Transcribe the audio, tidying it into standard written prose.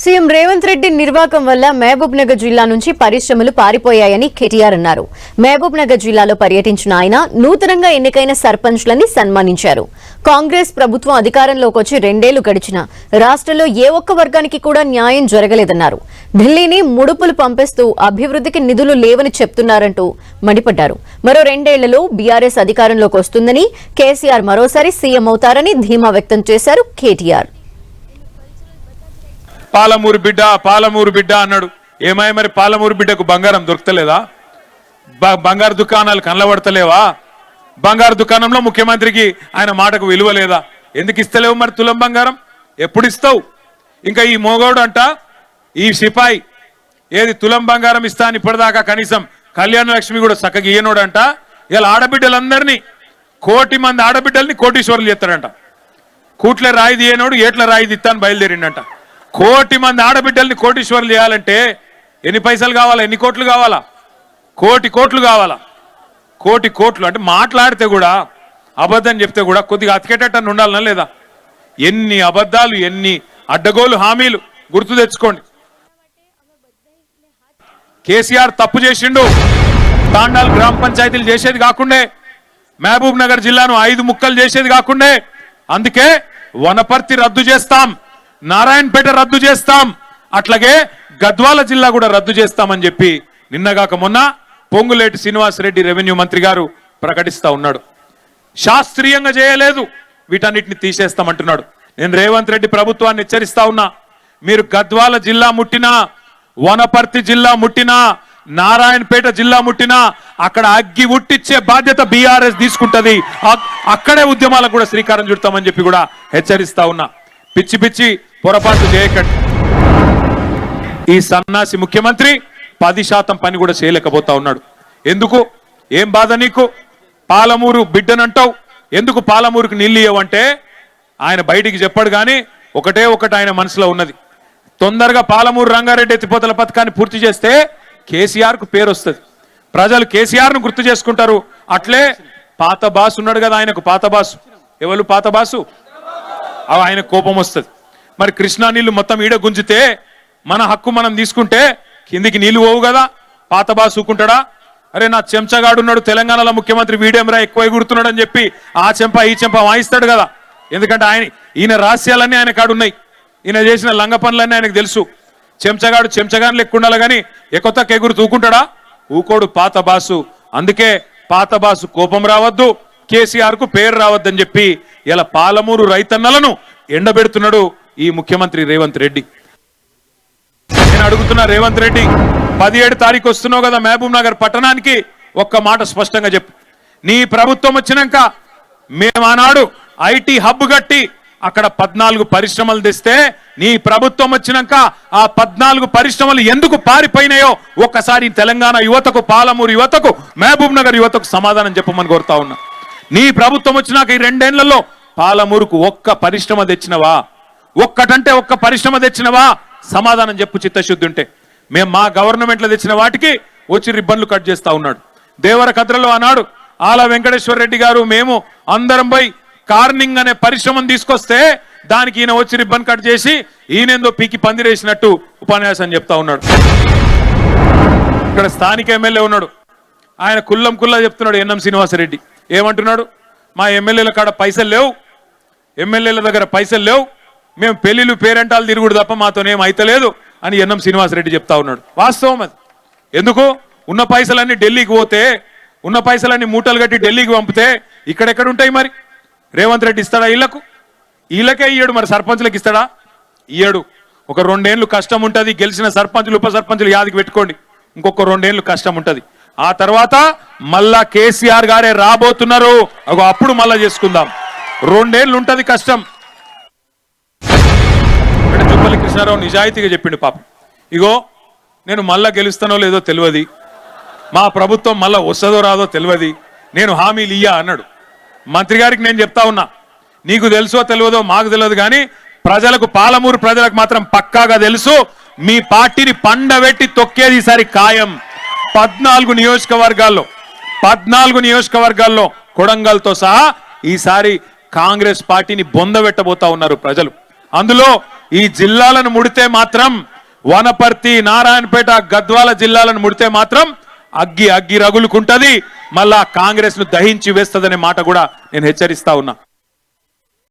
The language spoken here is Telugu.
సీఎం రేవంత్ రెడ్డి నిర్వాకం వల్ల మహబూబ్ నగర్ జిల్లా నుంచి పరిశ్రమలు పారిపోయాయని కేటీఆర్ అన్నారు. మహబూబ్ నగర్ జిల్లాలో పర్యటించిన ఆయన నూతనంగా ఎన్నికైన సర్పంచ్లని సన్మానించారు. కాంగ్రెస్ ప్రభుత్వం అధికారంలోకి వచ్చి 2 ఏళ్లు గడిచినా రాష్ట్రంలో ఏ ఒక్క వర్గానికి కూడా న్యాయం జరగలేదన్నారు. ఢిల్లీని ముడుపులు పంపిస్తూ అభివృద్ధికి నిధులు లేవని చెప్తున్నారంటూ మండిపడ్డారు. మరో 2 ఏళ్లలో బీఆర్ఎస్ అధికారంలోకి వస్తుందని, కేసీఆర్ మరోసారి సీఎం అవుతారని ధీమా వ్యక్తం చేశారు కేటీఆర్. పాలమూరు బిడ్డ అన్నాడు. ఏమాయ మరి పాలమూరు బిడ్డకు బంగారం దొరకలేదా? బంగారు దుకాణాలు కనబడతలేవా? బంగారు దుకాణంలో ముఖ్యమంత్రికి ఆయన మాటకు విలువ లేదా? ఎందుకు ఇస్తలేవు మరి తులం బంగారం? ఎప్పుడు ఇస్తావు? ఇంకా ఈ మోగోడు అంట, ఈ సిపాయి ఏది తులం బంగారం ఇస్తా అని ఇప్పటిదాకా కనీసం కళ్యాణ లక్ష్మి కూడా చక్కగా ఇయ్యనోడంట. ఇలా ఆడబిడ్డలందరినీ 1 కోటి మంది ఆడబిడ్డల్ని కోటీశ్వరులు చేస్తాడంట. కూట్లే రాయి తీయనోడు ఏట్ల రాయి దిత్తాను బయలుదేరిండంట. 1 కోటి మంది ఆడబిడ్డల్ని కోటీశ్వరులు చేయాలంటే ఎన్ని పైసలు కావాలా? ఎన్ని కోట్లు కావాలా? 1 కోటి కావాలా? 1 కోటి అంటే మాట్లాడితే కూడా అబద్ధం చెప్తే కూడా కొద్దిగా అతికేటట్టు ఉండాలన్నా లేదా? ఎన్ని అబద్ధాలు, ఎన్ని అడ్డగోలు హామీలు గుర్తు తెచ్చుకోండి. కేసీఆర్ తప్పు చేసిండు. తాండాల్ గ్రామ పంచాయతీలు చేసేది కాకుండే, మహబూబ్ నగర్ జిల్లాను 5 ముక్కలు చేసేది కాకుండే. అందుకే వనపర్తి రద్దు చేస్తాం, నారాయణపేట రద్దు చేస్తాం, అట్లాగే గద్వాల జిల్లా కూడా రద్దు చేస్తామని చెప్పి నిన్నగాక మొన్న పొంగులేటి శ్రీనివాసరెడ్డి రెవెన్యూ మంత్రి గారు ప్రకటిస్తా ఉన్నాడు. శాస్త్రీయంగా చేయలేదు, వీటన్నిటిని తీసేస్తామంటున్నాడు. నేను రేవంత్ రెడ్డి ప్రభుత్వాన్ని హెచ్చరిస్తా ఉన్నా, మీరు గద్వాల జిల్లా ముట్టినా, వనపర్తి జిల్లా ముట్టినా, నారాయణపేట జిల్లా ముట్టినా అక్కడ అగ్గి ఉట్టిచ్చే బాధ్యత బీఆర్ఎస్ తీసుకుంటది. అక్కడే ఉద్యమాలకు కూడా శ్రీకారం చుడతామని చెప్పి కూడా హెచ్చరిస్తా ఉన్నా. పిచ్చి పిచ్చి పొరపాటు చేయకండి. ఈ సన్నాసి ముఖ్యమంత్రి 10% పని కూడా చేయలేకపోతా ఉన్నాడు. ఎందుకు? ఏం బాధ నీకు? పాలమూరు బిడ్డనంటావు, ఎందుకు పాలమూరుకు నీళ్ళు ఇవ్వమంటే ఆయన బయటికి చెప్పాడు. కానీ ఒకటే ఒకటి ఆయన మనసులో ఉన్నది, తొందరగా పాలమూరు రంగారెడ్డి ఎత్తిపోతల పథకాన్ని పూర్తి చేస్తే కేసీఆర్ కు పేరు వస్తుంది, ప్రజలు కేసీఆర్ ను గుర్తు చేసుకుంటారు. అట్లే పాత బాసు ఉన్నాడు కదా, ఆయనకు పాత బాసు. ఎవరు పాత బాసు? ఆయన కోపం వస్తుంది. మరి కృష్ణా నీళ్లు మొత్తం ఈడ గుంజితే మన హక్కు మనం తీసుకుంటే కిందికి నీళ్లు పోవు కదా, పాత బాసు ఊకుంటాడా? అరే నా చెంచగాడు ఉన్నాడు తెలంగాణలో ముఖ్యమంత్రి, వీడేమరా ఎక్కువ ఎగురుతున్నాడు అని చెప్పి ఆ చెంప ఈ చెంప వాయిస్తాడు కదా. ఎందుకంటే ఈయన రహస్యాలన్నీ ఆయన కాడున్నాయి, ఈయన చేసిన లంగ పనులన్నీ ఆయనకు తెలుసు. చెంచగాడు చెంచగాని లెక్క ఉండాలి కానీ ఎకొత్తకు ఎగురు తూకుంటాడా? ఊకోడు పాత బాసు. అందుకే పాత బాసు కోపం రావద్దు, కేసీఆర్ కు పేరు రావద్దని చెప్పి ఇలా పాలమూరు రైతన్నలను ఎండబెడుతున్నాడు ఈ ముఖ్యమంత్రి రేవంత్ రెడ్డి. నేను అడుగుతున్నా రేవంత్ రెడ్డి, 17 తారీఖు వస్తున్నావు కదా మహబూబ్ నగర్ పట్టణానికి, ఒక్క మాట స్పష్టంగా చెప్పు. నీ ప్రభుత్వం వచ్చినాక మేము ఆనాడు ఐటీ హబ్ కట్టి అక్కడ 14 పరిశ్రమలు తెస్తే నీ ప్రభుత్వం వచ్చినాక ఆ 14 పరిశ్రమలు ఎందుకు పారిపోయినాయో ఒక్కసారి తెలంగాణ యువతకు, పాలమూరు యువతకు, మహబూబ్ నగర్ యువతకు సమాధానం చెప్పమని కోరుతా ఉన్నా. నీ ప్రభుత్వం వచ్చినాక ఈ 2 ఏళ్లలో పాలమూరుకు ఒక్క పరిశ్రమ తెచ్చినవా? ఒక్కటంటే ఒక్క పరిశ్రమ తెచ్చినవా? సమాధానం చెప్పు చిత్తశుద్ధి ఉంటే. మేము మా గవర్నమెంట్లో తెచ్చిన వాటికి వచ్చి రిబ్బన్లు కట్ చేస్తా ఉన్నాడు. దేవరకద్రలో అన్నాడు ఆల వెంకటేశ్వర రెడ్డి గారు మేము అందరం పోయి కార్నింగ్ అనే పరిశ్రమను తీసుకొస్తే దానికి ఈయన వచ్చి రిబ్బన్ కట్ చేసి ఈయనేందో పీకి పందిరేసినట్టు ఉపన్యాసం చెప్తా ఉన్నాడు. ఇక్కడ స్థానిక ఎమ్మెల్యే ఉన్నాడు, ఆయన కుల్లా చెప్తున్నాడు. ఎన్ఎం శ్రీనివాసరెడ్డి ఏమంటున్నాడు? మా ఎమ్మెల్యేల కాడ పైసలు లేవు, ఎమ్మెల్యేల దగ్గర పైసలు లేవు, మేము పెళ్లిళ్ళు పేరెంటాలు తిరుగుడు తప్ప మాతోనేం అయితలేదు అని ఎన్ఎం శ్రీనివాసరెడ్డి చెప్తా ఉన్నాడు. వాస్తవం అది. ఎందుకు? ఉన్న పైసలన్నీ ఢిల్లీకి పోతే, ఉన్న పైసలన్నీ మూటలు కట్టి ఢిల్లీకి పంపితే ఇక్కడెక్కడ ఉంటాయి? మరి రేవంత్ రెడ్డి ఇస్తాడా? వీళ్ళకే ఇయ్యడు, మరి సర్పంచులకు ఇస్తాడా? ఇయ్యడు. ఒక 2 ఏళ్ళు కష్టం ఉంటుంది, గెలిచిన సర్పంచులు ఉప సర్పంచులు యాదికి పెట్టుకోండి, ఇంకొక 2 ఏళ్ళు కష్టం ఉంటుంది. ఆ తర్వాత మళ్ళా కేసీఆర్ గారే రాబోతున్నారు, అప్పుడు మళ్ళా చేసుకుందాం. 2 ఏళ్ళు ఉంటది కష్టం. జుబ్బల్లి కృష్ణారావు నిజాయితీగా చెప్పిండు పాపం. ఇగో నేను మళ్ళా గెలుస్తానో లేదో తెలియదు, మా ప్రభుత్వం మళ్ళా వస్తుందో రాదో తెలియదు, నేను హామీలు ఇయ్యా అన్నాడు. మంత్రి గారికి నేను చెప్తా ఉన్నా, నీకు తెలుసో తెలియదో మాకు తెలియదు కానీ ప్రజలకు, పాలమూరు ప్రజలకు మాత్రం పక్కాగా తెలుసు, మీ పార్టీని పండబెట్టి తొక్కేది ఈసారి ఖాయం. 14 నియోజకవర్గాల్లో కొడంగల్తో సహా ఈసారి కాంగ్రెస్ పార్టీని బొందబెట్టబోతా ఉన్నారు ప్రజలు. అందులో ఈ జిల్లాలను ముడితే మాత్రం వనపర్తి, నారాయణపేట, గద్వాల జిల్లాలను ముడితే మాత్రం అగ్గి రగులుకుంటది, మళ్ళా కాంగ్రెస్ ను దహించి వేస్తదనే మాట కూడా నేను హెచ్చరిస్తా ఉన్నా.